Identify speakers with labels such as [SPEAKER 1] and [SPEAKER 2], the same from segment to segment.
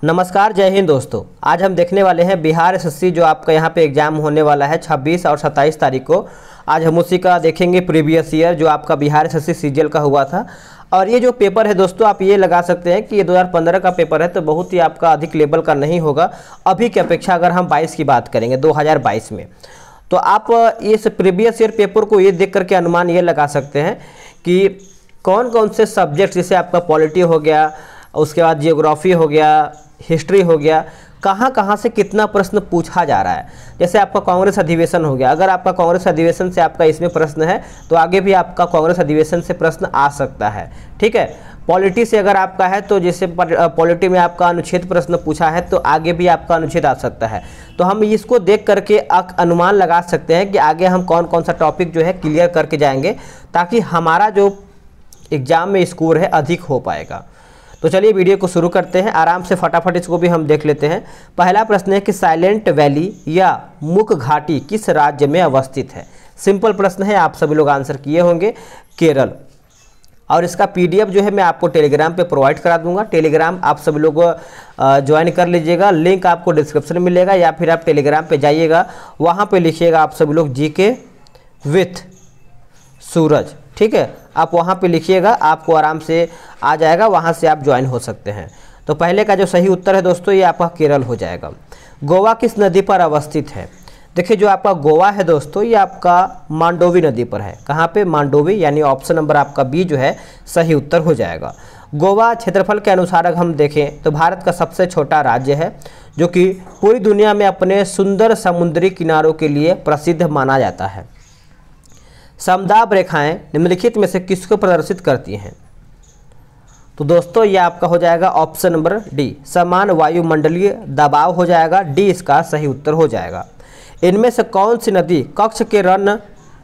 [SPEAKER 1] नमस्कार, जय हिंद दोस्तों। आज हम देखने वाले हैं बिहार एसएससी जो आपका यहाँ पे एग्जाम होने वाला है 26 और 27 तारीख को। आज हम उसी का देखेंगे प्रीवियस ईयर जो आपका बिहार एसएससी सीजीएल का हुआ था। और ये जो पेपर है दोस्तों, आप ये लगा सकते हैं कि ये 2015 का पेपर है, तो बहुत ही आपका अधिक लेवल का नहीं होगा अभी की अपेक्षा। अगर हम 22 की बात करेंगे 2022 में, तो आप इस प्रीवियस ईयर पेपर को ये देख करके अनुमान ये लगा सकते हैं कि कौन कौन से सब्जेक्ट, जैसे आपका पॉलिटी हो गया, उसके बाद जियोग्राफी हो गया, हिस्ट्री हो गया, कहाँ कहाँ से कितना प्रश्न पूछा जा रहा है। जैसे आपका कांग्रेस अधिवेशन हो गया, अगर आपका कांग्रेस अधिवेशन से आपका इसमें प्रश्न है तो आगे भी आपका कांग्रेस अधिवेशन से प्रश्न आ सकता है। ठीक है, पॉलिटी से अगर आपका है तो जैसे पॉलिटी में आपका अनुच्छेद प्रश्न पूछा है तो आगे भी आपका अनुच्छेद आ सकता है। तो हम इसको देख करके अनुमान लगा सकते हैं कि आगे हम कौन कौन सा टॉपिक जो है क्लियर करके जाएंगे, ताकि हमारा जो एग्ज़ाम में स्कोर है अधिक हो पाएगा। तो चलिए वीडियो को शुरू करते हैं, आराम से फटाफट इसको भी हम देख लेते हैं। पहला प्रश्न है कि साइलेंट वैली या मुक घाटी किस राज्य में अवस्थित है। सिंपल प्रश्न है, आप सभी लोग आंसर किए होंगे, केरल। और इसका पीडीएफ जो है मैं आपको टेलीग्राम पे प्रोवाइड करा दूंगा। टेलीग्राम आप सभी लोग ज्वाइन कर लीजिएगा, लिंक आपको डिस्क्रिप्शन में मिलेगा, या फिर आप टेलीग्राम पे जाइएगा, वहाँ पे लिखिएगा आप सभी लोग जीके विथ सूरज। ठीक है, आप वहाँ पे लिखिएगा, आपको आराम से आ जाएगा, वहाँ से आप ज्वाइन हो सकते हैं। तो पहले का जो सही उत्तर है दोस्तों, ये आपका केरल हो जाएगा। गोवा किस नदी पर अवस्थित है। देखिए, जो आपका गोवा है दोस्तों, ये आपका मांडोवी नदी पर है। कहाँ पे? मांडोवी, यानी ऑप्शन नंबर आपका बी जो है सही उत्तर हो जाएगा। गोवा क्षेत्रफल के अनुसार अगर हम देखें तो भारत का सबसे छोटा राज्य है, जो कि पूरी दुनिया में अपने सुंदर समुद्री किनारों के लिए प्रसिद्ध माना जाता है। समदाब रेखाएं निम्नलिखित में से किसको प्रदर्शित करती हैं। तो दोस्तों ये आपका हो जाएगा ऑप्शन नंबर डी, समान वायुमंडलीय दबाव हो जाएगा। डी इसका सही उत्तर हो जाएगा। इनमें से कौन सी नदी कक्ष के रन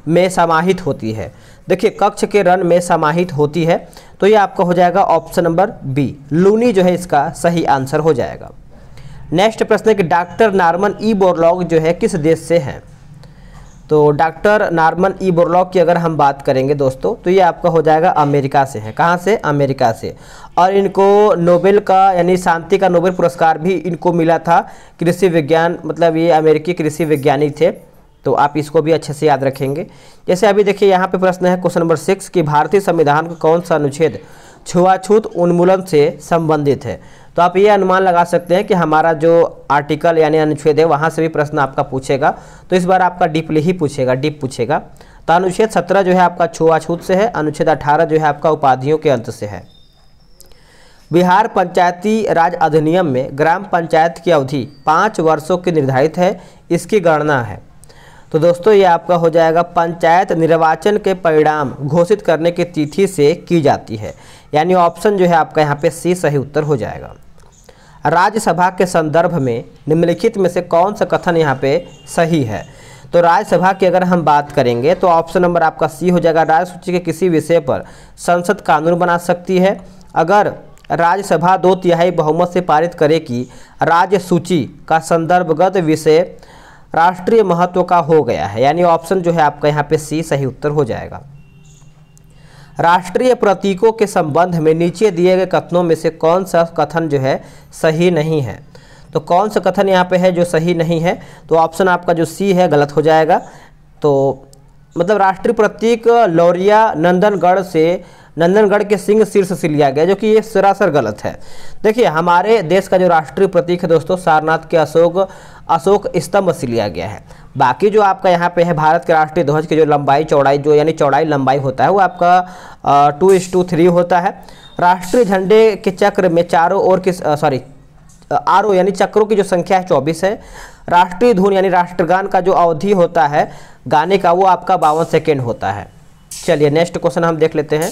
[SPEAKER 1] में समाहित होती है। देखिए, कक्ष के रन में समाहित होती है, तो ये आपका हो जाएगा ऑप्शन नंबर बी, लूनी जो है इसका सही आंसर हो जाएगा। नेक्स्ट प्रश्न है कि डॉक्टर नॉर्मन ई बोरलॉग जो है किस देश से हैं। तो डॉक्टर नॉर्मन ई बोरलॉग की अगर हम बात करेंगे दोस्तों, तो ये आपका हो जाएगा अमेरिका से है। कहाँ से? अमेरिका से। और इनको नोबेल का यानी शांति का नोबेल पुरस्कार भी इनको मिला था, कृषि विज्ञान, मतलब ये अमेरिकी कृषि वैज्ञानिक थे। तो आप इसको भी अच्छे से याद रखेंगे। जैसे अभी देखिए यहाँ पे प्रश्न है क्वेश्चन नंबर 6 कि भारतीय संविधान का कौन सा अनुच्छेद छुआछूत उन्मूलन से संबंधित है। तो आप ये अनुमान लगा सकते हैं कि हमारा जो आर्टिकल यानी अनुच्छेद है वहाँ से भी प्रश्न आपका पूछेगा। तो इस बार आपका डीपली ही पूछेगा, डीप पूछेगा। तो अनुच्छेद 17 जो है आपका छुआछूत से है, अनुच्छेद 18 जो है आपका उपाधियों के अंत से है। बिहार पंचायती राज अधिनियम में ग्राम पंचायत की अवधि 5 वर्षों की निर्धारित है, इसकी गणना है। तो दोस्तों ये आपका हो जाएगा पंचायत निर्वाचन के परिणाम घोषित करने की तिथि से की जाती है, यानी ऑप्शन जो है आपका यहाँ पे सी सही उत्तर हो जाएगा। राज्यसभा के संदर्भ में निम्नलिखित में से कौन सा कथन यहाँ पे सही है। तो राज्यसभा की अगर हम बात करेंगे तो ऑप्शन नंबर आपका सी हो जाएगा। राज्य सूची के किसी विषय पर संसद कानून बना सकती है अगर राज्यसभा 2/3 बहुमत से पारित करे कि राज्य सूची का संदर्भगत विषय राष्ट्रीय महत्व का हो गया है, यानी ऑप्शन जो है आपका यहाँ पे सी सही उत्तर हो जाएगा। राष्ट्रीय प्रतीकों के संबंध में नीचे दिए गए कथनों में से कौन सा कथन जो है सही नहीं है। तो कौन सा कथन यहाँ पे है जो सही नहीं है, तो ऑप्शन आपका जो सी है गलत हो जाएगा। तो मतलब राष्ट्रीय प्रतीक लौरिया नंदनगढ़ के सिंह शीर्ष से लिया गया, जो कि ये सरासर गलत है। देखिए, हमारे देश का जो राष्ट्रीय प्रतीक है दोस्तों, सारनाथ के अशोक स्तंभ से लिया गया है। बाकी जो आपका यहाँ पे है भारत के राष्ट्रीय ध्वज की जो लंबाई चौड़ाई जो यानी चौड़ाई लंबाई होता है वो आपका 2:3 होता है। राष्ट्रीय झंडे के चक्र में चारों ओर की आरो यानी चक्रों की जो संख्या है 24 है। राष्ट्रीय धुन यानी राष्ट्रगान का जो अवधि होता है गाने का वो आपका 52 सेकेंड होता है। चलिए नेक्स्ट क्वेश्चन हम देख लेते हैं।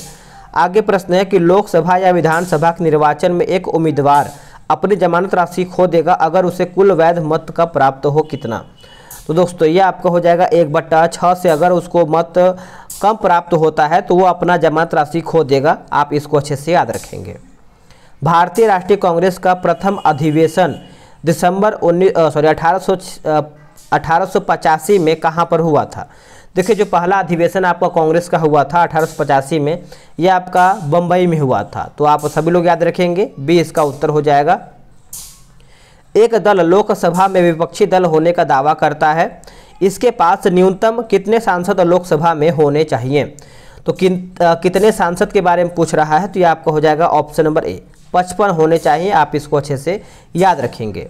[SPEAKER 1] आगे प्रश्न है कि लोकसभा या विधानसभा के निर्वाचन में एक उम्मीदवार अपनी जमानत राशि खो देगा अगर उसे कुल वैध मत का प्राप्त हो कितना। तो दोस्तों ये आपका हो जाएगा 1/6 से अगर उसको मत कम प्राप्त होता है तो वो अपना जमानत राशि खो देगा। आप इसको अच्छे से याद रखेंगे। भारतीय राष्ट्रीय कांग्रेस का प्रथम अधिवेशन दिसंबर 1885 में कहाँ पर हुआ था। देखिए, जो पहला अधिवेशन आपका कांग्रेस का हुआ था 1885 में, यह आपका बम्बई में हुआ था। तो आप सभी लोग याद रखेंगे, बी इसका उत्तर हो जाएगा। एक दल लोकसभा में विपक्षी दल होने का दावा करता है, इसके पास न्यूनतम कितने सांसद लोकसभा में होने चाहिए? तो कितने सांसद के बारे में पूछ रहा है, तो ये आपका हो जाएगा ऑप्शन नंबर ए 55 होने चाहिए। आप इसको अच्छे से याद रखेंगे।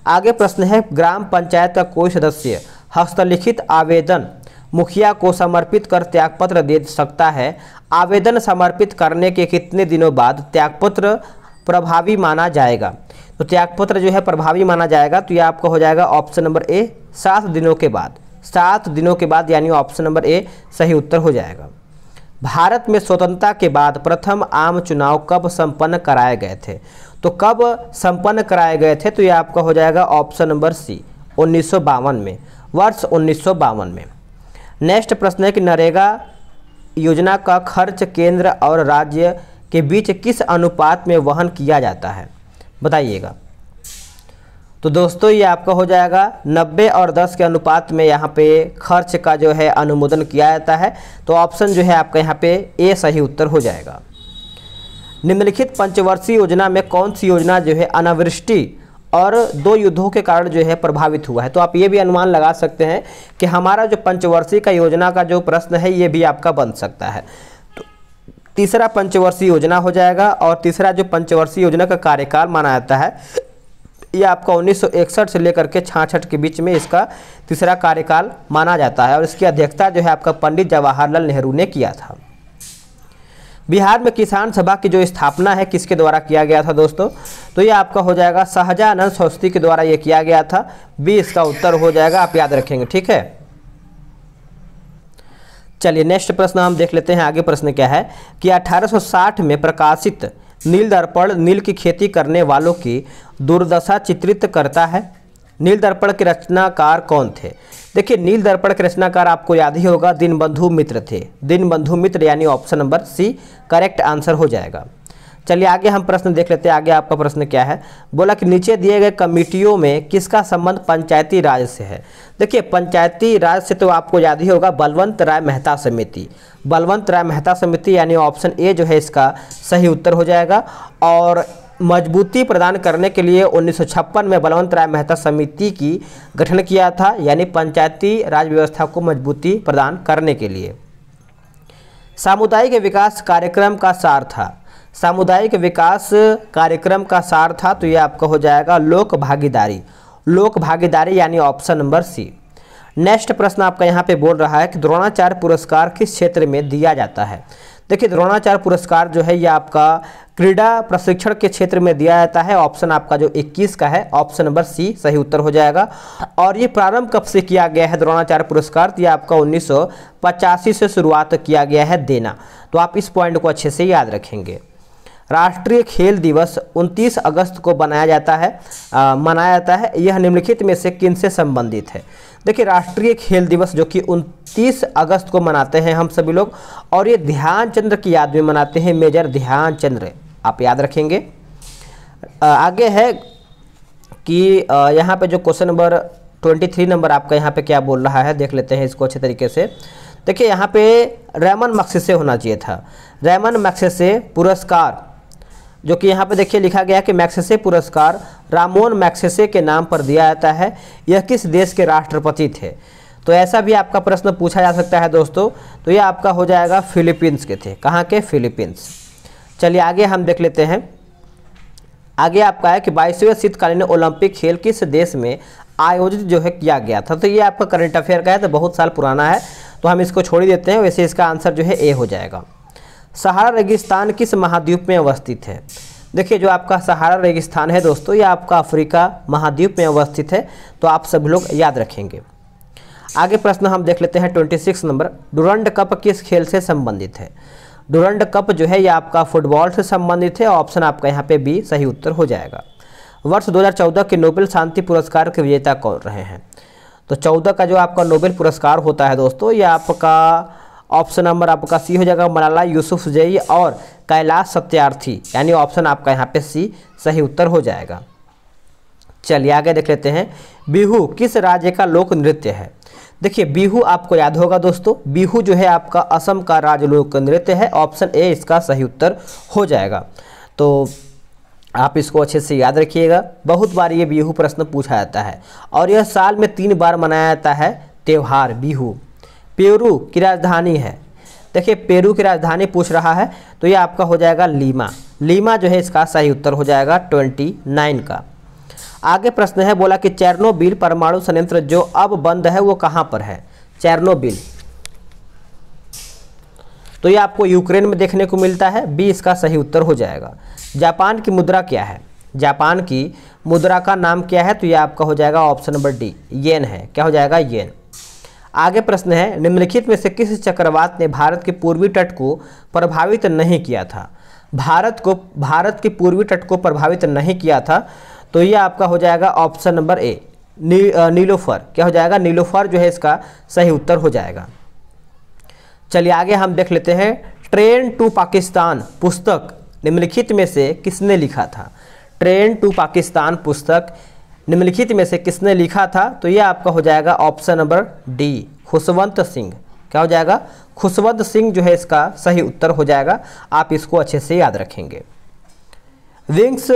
[SPEAKER 1] आगे प्रश्न है, ग्राम पंचायत का कोई सदस्य हस्तलिखित आवेदन मुखिया को समर्पित कर त्यागपत्र दे सकता है। आवेदन समर्पित करने के कितने दिनों बाद त्यागपत्र प्रभावी माना जाएगा? तो त्यागपत्र जो है प्रभावी माना जाएगा, तो ये आपका हो जाएगा ऑप्शन नंबर ए 7 दिनों के बाद। 7 दिनों के बाद, यानी ऑप्शन नंबर ए सही उत्तर हो जाएगा। भारत में स्वतंत्रता के बाद प्रथम आम चुनाव कब संपन्न कराए गए थे? तो कब संपन्न कराए गए थे? तो ये आपका हो जाएगा ऑप्शन नंबर सी 1952 में, वर्ष 1952 में। नेक्स्ट प्रश्न है कि नरेगा योजना का खर्च केंद्र और राज्य के बीच किस अनुपात में वहन किया जाता है? बताइएगा। तो दोस्तों ये आपका हो जाएगा 90 और 10 के अनुपात में यहाँ पे खर्च का जो है अनुमोदन किया जाता है। तो ऑप्शन जो है आपका यहाँ पे ए सही उत्तर हो जाएगा। निम्नलिखित पंचवर्षीय योजना में कौन सी योजना जो है अनावृष्टि और 2 युद्धों के कारण जो है प्रभावित हुआ है? तो आप ये भी अनुमान लगा सकते हैं कि हमारा जो पंचवर्षीय का योजना का जो प्रश्न है ये भी आपका बन सकता है। तो तीसरा पंचवर्षीय योजना हो जाएगा, और तीसरा जो पंचवर्षीय योजना का कार्यकाल माना जाता है ये आपका 1961 से लेकर के 66 के बीच में इसका तीसरा कार्यकाल माना जाता है, और इसकी अध्यक्षता जो है आपका पंडित जवाहरलाल नेहरू ने किया था। बिहार में किसान सभा की जो स्थापना है किसके द्वारा किया गया था दोस्तों? तो ये आपका हो जाएगा शाहजहां सरस्वती के द्वारा ये किया गया था। बी इसका उत्तर हो जाएगा, आप याद रखेंगे, ठीक है। चलिए नेक्स्ट प्रश्न हम देख लेते हैं। आगे प्रश्न क्या है कि 1860 में प्रकाशित नील दर्पण नील की खेती करने वालों की दुर्दशा चित्रित करता है। नील दर्पण के रचनाकार कौन थे? देखिए नील दर्पण के रचनाकार आपको याद ही होगा, दीनबंधु मित्र थे। दीनबंधु मित्र, यानी option number C correct answer हो जाएगा। चलिए आगे हम प्रश्न देख लेते हैं। आगे आपका प्रश्न क्या है? बोला कि नीचे दिए गए कमेटियों में किसका संबंध पंचायती राज से है? देखिए पंचायती राज से तो आपको याद ही होगा बलवंत राय मेहता समिति। बलवंत राय मेहता समिति, यानी ऑप्शन ए जो है इसका सही उत्तर हो जाएगा। और मजबूती प्रदान करने के लिए 1956 में बलवंत राय मेहता समिति की गठन किया था, यानी पंचायती राज व्यवस्था को मजबूती प्रदान करने के लिए। सामुदायिक विकास कार्यक्रम का सार था। सामुदायिक विकास कार्यक्रम का सार था, तो ये आपका हो जाएगा लोक भागीदारी। लोक भागीदारी, यानी ऑप्शन नंबर सी। नेक्स्ट प्रश्न आपका यहाँ पे बोल रहा है कि द्रोणाचार्य पुरस्कार किस क्षेत्र में दिया जाता है? देखिए द्रोणाचार्य पुरस्कार जो है ये आपका क्रीड़ा प्रशिक्षण के क्षेत्र में दिया जाता है। ऑप्शन आपका जो 21 का है, ऑप्शन नंबर सी सही उत्तर हो जाएगा। और ये प्रारंभ कब से किया गया है द्रोणाचार्य पुरस्कार? तो ये आपका 1985 से शुरुआत किया गया है देना। तो आप इस पॉइंट को अच्छे से याद रखेंगे। राष्ट्रीय खेल दिवस 29 अगस्त को मनाया जाता है। यह निम्नलिखित में से किन से संबंधित है? देखिए राष्ट्रीय खेल दिवस जो कि 29 अगस्त को मनाते हैं हम सभी लोग, और ये ध्यानचंद्र की याद में मनाते हैं, मेजर ध्यानचंद्र, आप याद रखेंगे। आगे है कि यहाँ पे जो क्वेश्चन नंबर 23 नंबर आपका यहाँ पे क्या बोल रहा है, देख लेते हैं इसको अच्छे तरीके से। देखिए यहाँ पे रेमन मैग्सेसे होना चाहिए था। रेमन मैग्सेसे पुरस्कार, जो कि यहाँ पे देखिए लिखा गया कि मैग्सेसे पुरस्कार रामोन मैग्सेसे के नाम पर दिया जाता है। यह किस देश के राष्ट्रपति थे? तो ऐसा भी आपका प्रश्न पूछा जा सकता है दोस्तों। तो ये आपका हो जाएगा फिलीपींस के थे। कहाँ के? फिलीपींस। चलिए आगे हम देख लेते हैं। आगे आपका है कि 22वें शीतकालीन ओलंपिक खेल किस देश में आयोजित जो है किया गया था? तो ये आपका करंट अफेयर का है, तो बहुत साल पुराना है, तो हम इसको छोड़ ही देते हैं। वैसे इसका आंसर जो है ए हो जाएगा। सहारा रेगिस्तान किस महाद्वीप में अवस्थित है? देखिए जो आपका सहारा रेगिस्तान है दोस्तों, ये आपका अफ्रीका महाद्वीप में अवस्थित है, तो आप सब लोग याद रखेंगे। आगे प्रश्न हम देख लेते हैं 26 नंबर। डुरंड कप किस खेल से संबंधित है? डुरंड कप जो है ये आपका फुटबॉल से संबंधित है। ऑप्शन आपका यहाँ पे बी सही उत्तर हो जाएगा। वर्ष 2014 के नोबेल शांति पुरस्कार के विजेता कौन रहे हैं? तो 14 का जो आपका नोबेल पुरस्कार होता है दोस्तों, ये आपका ऑप्शन नंबर आपका सी हो जाएगा, मलाला यूसुफजई और कैलाश सत्यार्थी, यानी ऑप्शन आपका यहाँ पे सी सही उत्तर हो जाएगा। चलिए आगे देख लेते हैं। बिहू किस राज्य का लोक नृत्य है? देखिए बिहू आपको याद होगा दोस्तों, बिहू जो है आपका असम का राज्य लोक नृत्य है। ऑप्शन ए इसका सही उत्तर हो जाएगा। तो आप इसको अच्छे से याद रखिएगा, बहुत बार ये बिहू प्रश्न पूछा जाता है और यह साल में 3 बार मनाया जाता है त्यौहार बिहू। पेरू की राजधानी है, देखिए पेरू की राजधानी पूछ रहा है तो ये आपका हो जाएगा लीमा। लीमा जो है इसका सही उत्तर हो जाएगा 29 का। आगे प्रश्न है, बोला कि चेरनोबिल परमाणु संयंत्र जो अब बंद है वो कहाँ पर है? चेरनोबिल, तो ये आपको यूक्रेन में देखने को मिलता है, बी इसका सही उत्तर हो जाएगा। जापान की मुद्रा क्या है? जापान की मुद्रा का नाम क्या है? तो ये आपका हो जाएगा ऑप्शन नंबर डी, येन है। क्या हो जाएगा? येन। आगे प्रश्न है, निम्नलिखित में से किस चक्रवात ने भारत के पूर्वी तट को प्रभावित नहीं किया था? भारत के पूर्वी तट को प्रभावित नहीं किया था, तो ये आपका हो जाएगा ऑप्शन नंबर ए, नीलोफर। क्या हो जाएगा? नीलोफर जो है इसका सही उत्तर हो जाएगा। चलिए आगे हम देख लेते हैं, ट्रेन टू पाकिस्तान पुस्तक निम्नलिखित में से किसने लिखा था? ट्रेन टू पाकिस्तान पुस्तक निम्नलिखित में से किसने लिखा था? तो ये आपका हो जाएगा option number D, Khushwant Singh. क्या हो जाएगा? खुशवंत सिंह जो है इसका सही उत्तर हो जाएगा। आप इसको अच्छे से याद रखेंगे। विंग्स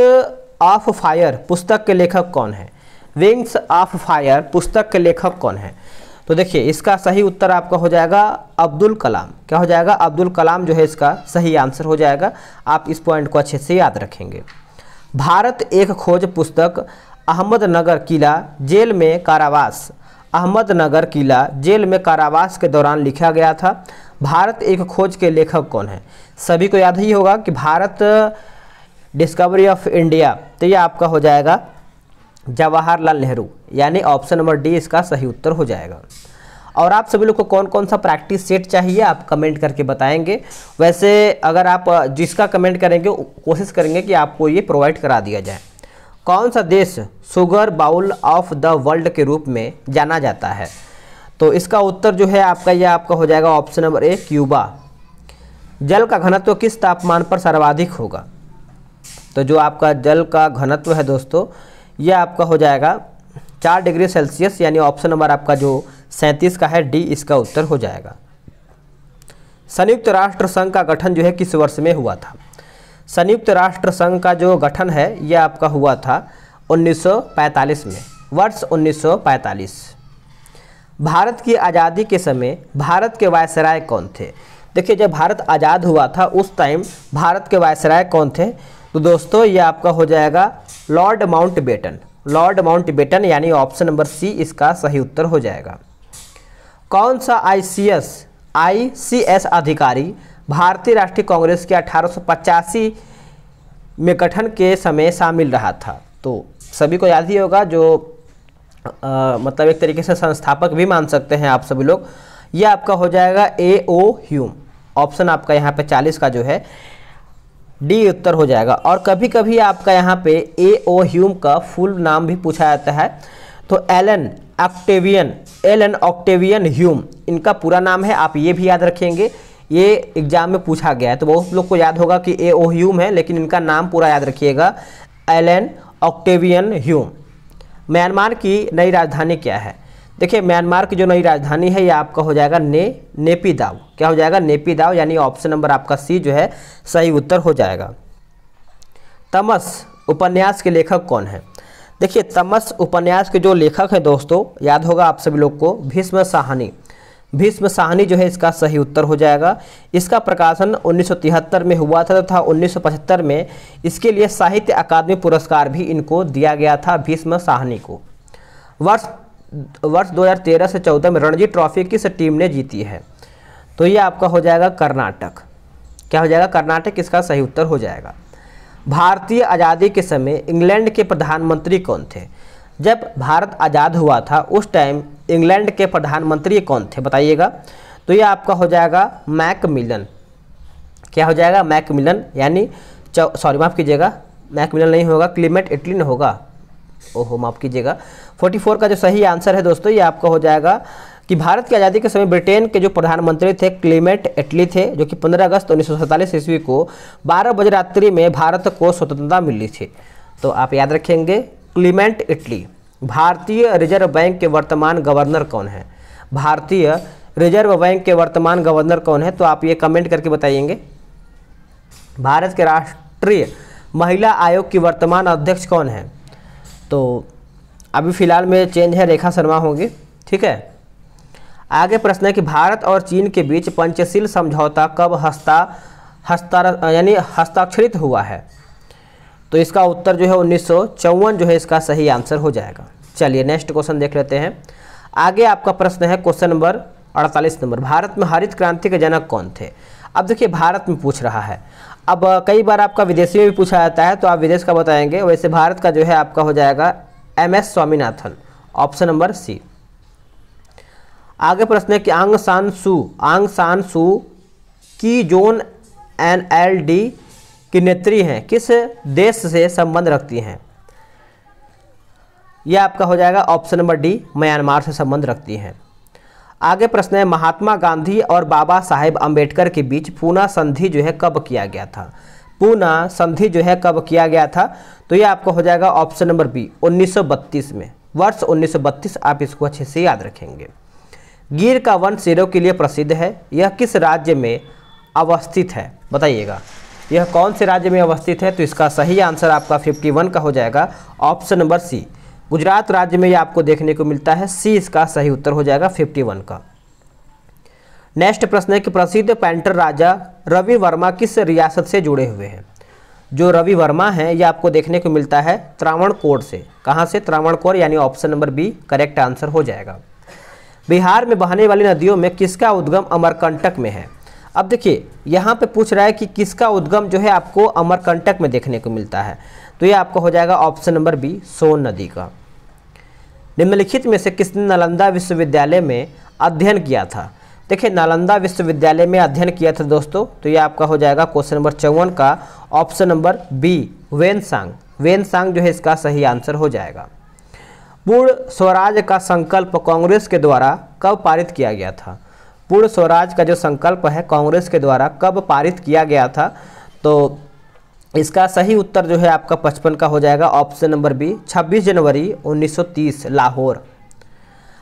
[SPEAKER 1] ऑफ फायर पुस्तक के लेखक कौन है? विंग्स ऑफ फायर पुस्तक के लेखक कौन है? तो देखिए इसका सही उत्तर आपका हो जाएगा अब्दुल कलाम। क्या हो जाएगा? अब्दुल कलाम जो है इसका सही आंसर हो जाएगा। आप इस पॉइंट को अच्छे से याद रखेंगे। भारत एक खोज पुस्तक अहमदनगर किला जेल में कारावास, अहमदनगर किला जेल में कारावास के दौरान लिखा गया था। भारत एक खोज के लेखक कौन है? सभी को याद ही होगा कि भारत डिस्कवरी ऑफ इंडिया, तो ये आपका हो जाएगा जवाहरलाल नेहरू, यानी ऑप्शन नंबर डी इसका सही उत्तर हो जाएगा। और आप सभी लोग को कौन कौन सा प्रैक्टिस सेट चाहिए आप कमेंट करके बताएंगे। वैसे अगर आप जिसका कमेंट करेंगे कोशिश करेंगे कि आपको ये प्रोवाइड करा दिया जाए। कौन सा देश sugar bowl of the world के रूप में जाना जाता है? तो इसका उत्तर जो है आपका ये आपका हो जाएगा ऑप्शन नंबर ए, क्यूबा। जल का घनत्व किस तापमान पर सर्वाधिक होगा? तो जो आपका जल का घनत्व है दोस्तों, ये आपका हो जाएगा 4 डिग्री सेल्सियस, यानी ऑप्शन नंबर आपका जो 37 का है, डी इसका उत्तर हो जाएगा। संयुक्त राष्ट्र संघ का गठन जो है किस वर्ष में हुआ था? संयुक्त राष्ट्र संघ का जो गठन है ये आपका हुआ था 1945 में, वर्ष 1945। भारत की आज़ादी के समय भारत के वायसराय कौन थे? देखिए जब भारत आज़ाद हुआ था उस टाइम भारत के वायसराय कौन थे? तो दोस्तों ये आपका हो जाएगा लॉर्ड माउंटबेटन। लॉर्ड माउंटबेटन यानी ऑप्शन नंबर सी इसका सही उत्तर हो जाएगा। कौन सा आईसीएस अधिकारी भारतीय राष्ट्रीय कांग्रेस के 1885 में गठन के समय शामिल रहा था? तो सभी को याद ही होगा, जो मतलब एक तरीके से संस्थापक भी मान सकते हैं आप सभी लोग। ये आपका हो जाएगा A.O. ह्यूम। ऑप्शन आपका यहाँ पे 40 का जो है डी उत्तर हो जाएगा। और कभी कभी आपका यहाँ पे A.O. ह्यूम का फुल नाम भी पूछा जाता है, तो एलन ऑक्टेवियन ह्यूम इनका पूरा नाम है। आप ये भी याद रखेंगे, ये एग्जाम में पूछा गया है, तो बहुत लोग को याद होगा कि A.O. ह्यूम है, लेकिन इनका नाम पूरा याद रखिएगा, एलन ऑक्टेवियन ह्यूम। म्यांमार की नई राजधानी क्या है? देखिए म्यांमार की जो नई राजधानी है ये आपका हो जाएगा नेपिदाव। क्या हो जाएगा? नेपिदाव, यानी ऑप्शन नंबर आपका सी जो है सही उत्तर हो जाएगा। तमस उपन्यास के लेखक कौन है? देखिए तमस उपन्यास के जो लेखक हैं दोस्तों, याद होगा आप सभी लोग को, भीष्म साहनी। भीष्म साहनी जो है इसका सही उत्तर हो जाएगा। इसका प्रकाशन 1973 में हुआ था तथा 1975 में इसके लिए साहित्य अकादमी पुरस्कार भी इनको दिया गया था, भीष्म साहनी को। वर्ष 2013 से 14 में रणजी ट्रॉफी किस टीम ने जीती है? तो ये आपका हो जाएगा कर्नाटक। क्या हो जाएगा? कर्नाटक इसका सही उत्तर हो जाएगा। भारतीय आज़ादी के समय इंग्लैंड के प्रधानमंत्री कौन थे? जब भारत आज़ाद हुआ था उस टाइम इंग्लैंड के प्रधानमंत्री कौन थे बताइएगा? तो ये आपका हो जाएगा मैकमिलन। क्या हो जाएगा? मैकमिलन, यानी सॉरी माफ़ कीजिएगा, मैकमिलन नहीं होगा, क्लीमेट एटली होगा। ओहो माफ़ कीजिएगा। 44 का जो सही आंसर है दोस्तों ये आपका हो जाएगा कि भारत की आज़ादी के समय ब्रिटेन के जो प्रधानमंत्री थे क्लीमेट एटली थे, जो कि 15 अगस्त 1947 ईस्वी को 12 बजे रात्रि में भारत को स्वतंत्रता मिली थी। तो आप याद रखेंगे क्लीमेट एटली। भारतीय रिजर्व बैंक के वर्तमान गवर्नर कौन है? भारतीय रिजर्व बैंक के वर्तमान गवर्नर कौन है? तो आप ये कमेंट करके बताइएंगे। भारत के राष्ट्रीय महिला आयोग की वर्तमान अध्यक्ष कौन है? तो अभी फिलहाल में चेंज है, रेखा शर्मा होंगी। ठीक है, आगे प्रश्न है कि भारत और चीन के बीच पंचशील समझौता कब हस्ताक्षरित हुआ है? तो इसका उत्तर जो है 1954 जो है इसका सही आंसर हो जाएगा। चलिए नेक्स्ट क्वेश्चन देख लेते हैं। आगे आपका प्रश्न है क्वेश्चन नंबर 48 नंबर, भारत में हरित क्रांति के जनक कौन थे? अब देखिए भारत में पूछ रहा है, अब कई बार आपका विदेशी में भी पूछा जाता है तो आप विदेश का बताएंगे, वैसे भारत का जो है आपका हो जाएगा MS Swaminathan, option number C. आगे प्रश्न है कि आंग सान सू की जोन NLD की नेत्री हैं, किस देश से संबंध रखती हैं? यह आपका हो जाएगा ऑप्शन नंबर डी, म्यांमार से संबंध रखती हैं। आगे प्रश्न है महात्मा गांधी और बाबा साहेब अंबेडकर के बीच पूना संधि जो है कब किया गया था? पूना संधि जो है कब किया गया था? तो यह आपका हो जाएगा ऑप्शन नंबर बी, 1932 में, वर्ष 1932। आप इसको अच्छे से याद रखेंगे। गिर का वन शेरों के लिए प्रसिद्ध है, यह किस राज्य में अवस्थित है? बताइएगा यह कौन से राज्य में अवस्थित है? तो इसका सही आंसर आपका 51 का हो जाएगा, ऑप्शन नंबर सी, गुजरात राज्य में ये आपको देखने को मिलता है। सी इसका सही उत्तर हो जाएगा 51 का। नेक्स्ट प्रश्न है कि प्रसिद्ध पेंटर राजा रवि वर्मा किस रियासत से जुड़े हुए हैं? जो रवि वर्मा हैं ये आपको देखने को मिलता है त्रावणकोर से। कहाँ से? त्रावणकोर, यानी option number B correct answer हो जाएगा। बिहार में बहने वाली नदियों में किसका उद्गम अमरकंटक में है? अब देखिए यहाँ पे पूछ रहा है कि किसका उद्गम जो है आपको अमरकंटक में देखने को मिलता है, तो ये आपको हो जाएगा ऑप्शन नंबर बी, सोन नदी का। निम्नलिखित में से किसने नालंदा विश्वविद्यालय में अध्ययन किया था? देखिए नालंदा विश्वविद्यालय में अध्ययन किया था दोस्तों, तो ये आपका हो जाएगा क्वेश्चन नंबर 54 का ऑप्शन नंबर बी, वेनसांग जो है इसका सही आंसर हो जाएगा। पूर्ण स्वराज का संकल्प कांग्रेस के द्वारा कब पारित किया गया था? पूर्ण स्वराज का जो संकल्प है कांग्रेस के द्वारा कब पारित किया गया था? तो इसका सही उत्तर जो है आपका 55 का हो जाएगा, ऑप्शन नंबर बी, 26 जनवरी 1930 लाहौर।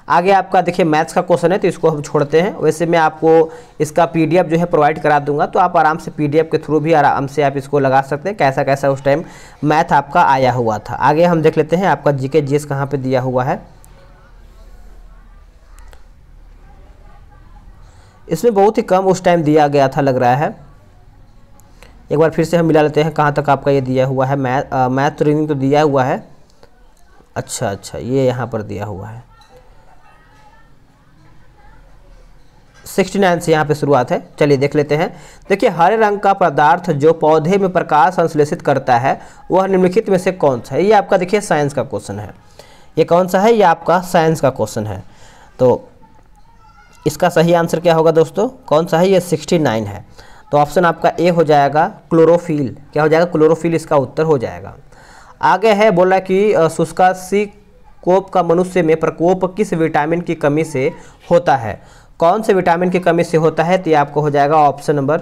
[SPEAKER 1] आगे आपका देखिए मैथ्स का क्वेश्चन है तो इसको हम छोड़ते हैं। वैसे मैं आपको इसका PDF जो है प्रोवाइड करा दूंगा, तो आप आराम से PDF के थ्रू भी आराम से आप इसको लगा सकते हैं, कैसा कैसा उस टाइम मैथ आपका आया हुआ था। आगे हम देख लेते हैं आपका GK GS कहाँ पे दिया हुआ है। इसमें बहुत ही कम उस टाइम दिया गया था लग रहा है। एक बार फिर से हम मिला लेते हैं कहाँ तक आपका ये दिया हुआ है। मैथ रीडिंग तो दिया हुआ है, अच्छा ये यहाँ पर दिया हुआ है 69 से यहाँ पे शुरुआत है। चलिए देख लेते हैं। देखिए हरे रंग का पदार्थ जो पौधे में प्रकाश संश्लेषित करता है वह निम्नलिखित में से कौन सा है? ये आपका देखिए साइंस का क्वेश्चन है। ये कौन सा है? ये आपका साइंस का क्वेश्चन है। तो इसका सही आंसर क्या होगा दोस्तों? कौन सा है? ये 69 है। तो ऑप्शन आपका ए हो जाएगा क्लोरोफिल। क्या हो जाएगा? क्लोरोफिल इसका उत्तर हो जाएगा। आगे है बोला कि शुष्कासिकोप का मनुष्य में प्रकोप किस विटामिन की कमी से होता है? कौन से विटामिन की कमी से होता है? तो ये आपको हो जाएगा option number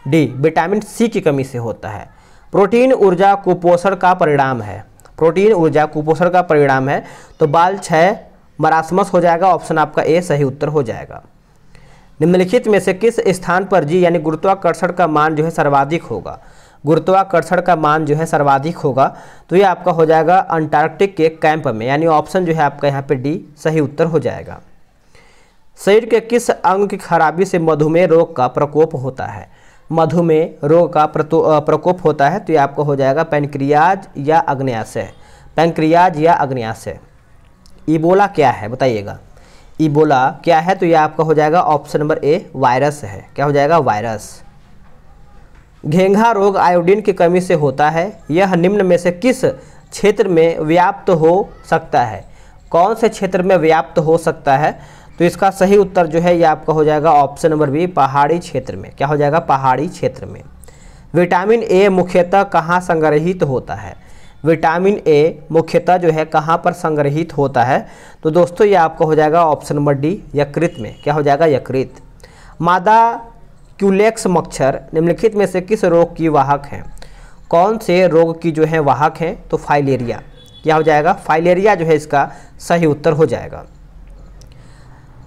[SPEAKER 1] D, vitamin C की कमी से होता है। प्रोटीन ऊर्जा कुपोषण का परिणाम है। प्रोटीन ऊर्जा कुपोषण का परिणाम है, तो बाल क्षय मरासमस हो जाएगा। ऑप्शन आपका ए सही उत्तर हो जाएगा। निम्नलिखित में से किस स्थान पर जी यानी गुरुत्वाकर्षण का मान जो है सर्वाधिक होगा? गुरुत्वाकर्षण का मान जो है सर्वाधिक होगा, तो ये आपका हो जाएगा अंटार्कटिक के कैंप में, यानी ऑप्शन जो है आपका यहाँ पे डी सही उत्तर हो जाएगा। शरीर के किस अंग की खराबी से मधुमेह रोग का प्रकोप होता है? मधुमेह रोग का प्रकोप होता है, तो ये आपका हो जाएगा पैंक्रियाज या अग्न्याशय। पैंक्रियाज या अग्न्याशय। इबोला क्या है बताइएगा? इबोला क्या है? तो ये आपका हो जाएगा ऑप्शन नंबर ए, वायरस है। क्या हो जाएगा? वायरस। घेंघा रोग आयोडीन की कमी से होता है, यह निम्न में से किस क्षेत्र में व्याप्त हो सकता है? कौन से क्षेत्र में व्याप्त हो सकता है? तो इसका सही उत्तर जो है ये आपका हो जाएगा ऑप्शन नंबर बी, पहाड़ी क्षेत्र में। क्या हो जाएगा? पहाड़ी क्षेत्र में। विटामिन ए मुख्यतः कहाँ संग्रहित होता है? विटामिन ए मुख्यतः जो है कहाँ पर संग्रहित होता है? तो दोस्तों ये आपका हो जाएगा ऑप्शन नंबर डी, यकृत में। क्या हो जाएगा? यकृत। मादा क्यूलेक्स मच्छर निम्नलिखित में से किस रोग की वाहक है? कौन से रोग की जो है वाहक है? तो फाइलेरिया। क्या हो जाएगा? फाइलेरिया जो है इसका सही उत्तर हो जाएगा।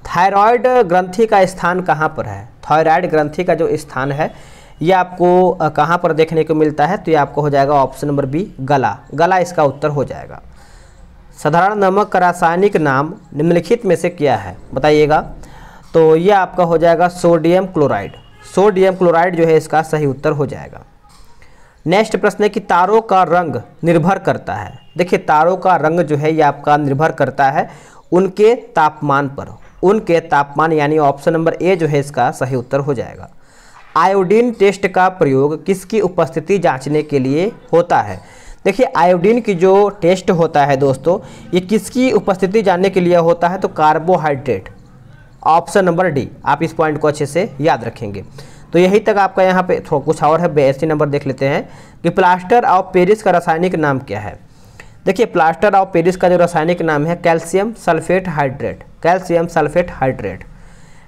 [SPEAKER 1] थायराइड ग्रंथि का स्थान कहाँ पर है? थायराइड ग्रंथि का जो स्थान है ये आपको कहाँ पर देखने को मिलता है, तो ये आपको हो जाएगा ऑप्शन नंबर बी गला। गला इसका उत्तर हो जाएगा। साधारण नमक का रासायनिक नाम निम्नलिखित में से क्या है, बताइएगा। तो ये आपका हो जाएगा सोडियम क्लोराइड। सोडियम क्लोराइड जो है इसका सही उत्तर हो जाएगा। नेक्स्ट प्रश्न है कि तारों का रंग निर्भर करता है। देखिए तारों का रंग जो है ये आपका निर्भर करता है उनके तापमान पर। उनके तापमान यानी ऑप्शन नंबर ए जो है इसका सही उत्तर हो जाएगा। आयोडीन टेस्ट का प्रयोग किसकी उपस्थिति जांचने के लिए होता है। देखिए आयोडीन की जो टेस्ट होता है दोस्तों ये किसकी उपस्थिति जानने के लिए होता है, तो कार्बोहाइड्रेट। ऑप्शन नंबर डी, आप इस पॉइंट को अच्छे से याद रखेंगे। तो यही तक आपका यहाँ पे थोड़ा कुछ और है। 82 नंबर देख लेते हैं कि प्लास्टर ऑफ पेरिस का रासायनिक नाम क्या है। देखिए प्लास्टर ऑफ पेरिस का जो रासायनिक नाम है calcium sulphate hydrate. Calcium sulphate hydrate.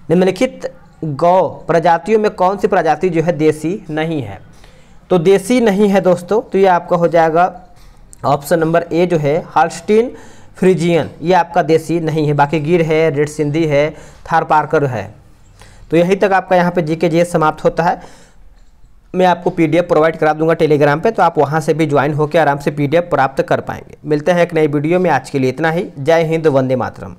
[SPEAKER 1] निम्नलिखित गौ प्रजातियों में कौन सी प्रजाति जो है देसी नहीं है, तो देसी नहीं है दोस्तों, तो ये आपका हो जाएगा ऑप्शन नंबर ए जो है हॉल्स्टीन फ्रीजियन। ये आपका देसी नहीं है, बाकी गिर है, रेड सिंधी है, थारपारकर है। तो यही तक आपका यहाँ पे जीके जीएस समाप्त होता है। मैं आपको पीडीएफ प्रोवाइड करा दूंगा टेलीग्राम पे, तो आप वहाँ से भी ज्वाइन होकर आराम से पीडीएफ प्राप्त कर पाएंगे। मिलते हैं एक नई वीडियो में, आज के लिए इतना ही। जय हिंद, वंदे मातरम।